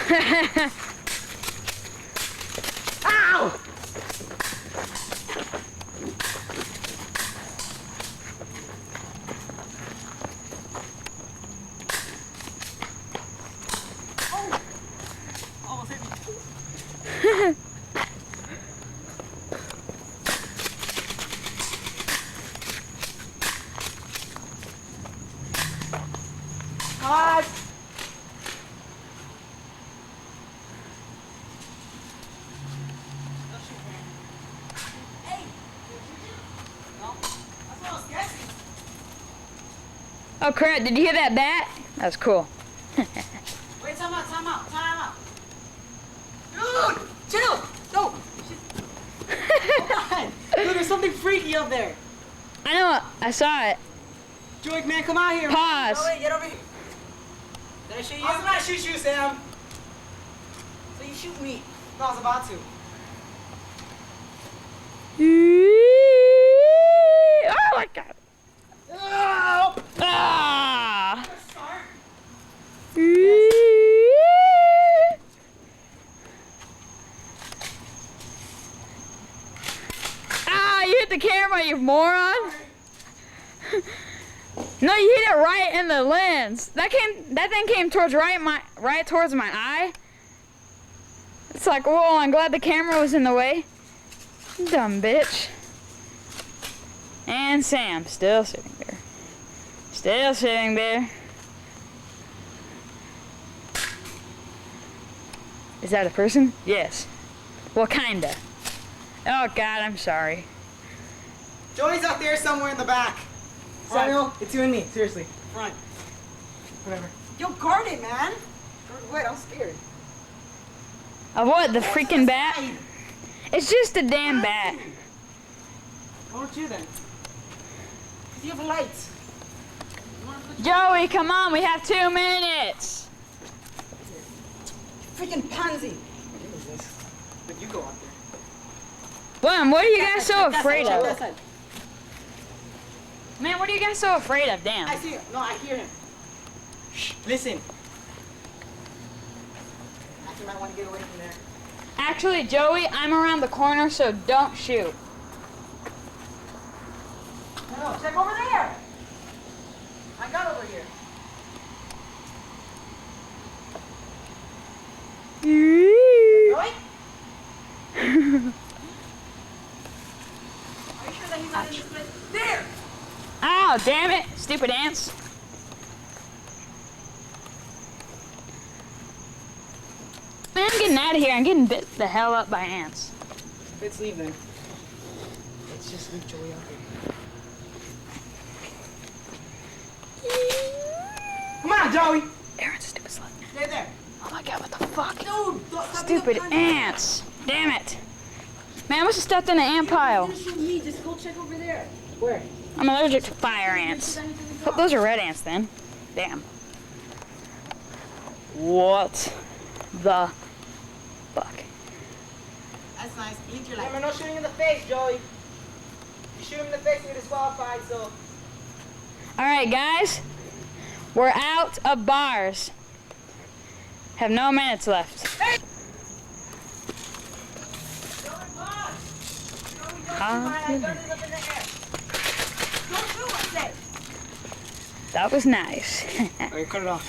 Ow! Oh! Almost hit me. Cut! Oh crap, did you hear that bat? That's cool. Wait, time out. Dude! Chill! No! Come on! Dude, there's something freaky up there. I know, I saw it. Joey, man, come out here. Pause. Joey, get over here. Did I shoot you? I was about to shoot you, Sam. So you shoot me. No, I was about to. Oh my god. Oh! Ah! Start. Ah, you hit the camera, you moron! No, you hit it right in the lens. That thing came towards right towards my eye. It's like, whoa, I'm glad the camera was in the way. Dumb bitch. And Sam, still sitting there. Still sitting there. Is that a person? Yes. Well, kinda. Oh God, I'm sorry. Joey's out there somewhere in the back. Samuel, it's you and me. Seriously. Front. Whatever. Yo, guard it, man. Wait, I'm scared. Of what? The freaking bat? It's just a damn bat. Why don't you then? Because you have lights. Joey, come on, we have 2 minutes. Freaking pansy. But you go out there. Boom, what are you guys so That afraid side, of? that side. Man, what are you guys so afraid of? Damn. I see him. No, I hear him. Shh, listen. I think I might want to get away from there. Actually, Joey, I'm around the corner, so don't shoot. No, check over there. I got over here. Joey? Are you sure that he's not in this place? There! Oh, damn it, stupid ants. Man, I'm getting out of here. I'm getting bit the hell up by ants. Let's leave then. Let's just leave Joey out here. Come on, Joey! Aaron's a stupid slut. Stay there. Oh my God, what the fuck? Dude, don't stop Stupid being a ants. Damn it. Man, I must have stepped in an ant pile. You're gonna shoot me. Just go check over there. Where? I'm allergic to fire ants. Oh, those are red ants then. Damn. What the fuck? That's nice. Blink your light. Remember, no shooting in the face, Joey. You shoot him in the face, you're disqualified, so... Alright, guys. We're out of bars. Have no minutes left. Hey! Joey, pause! Joey, don't shoot my gun is up in the air. Don't shoot, I said! That was nice. Alright, cut it off.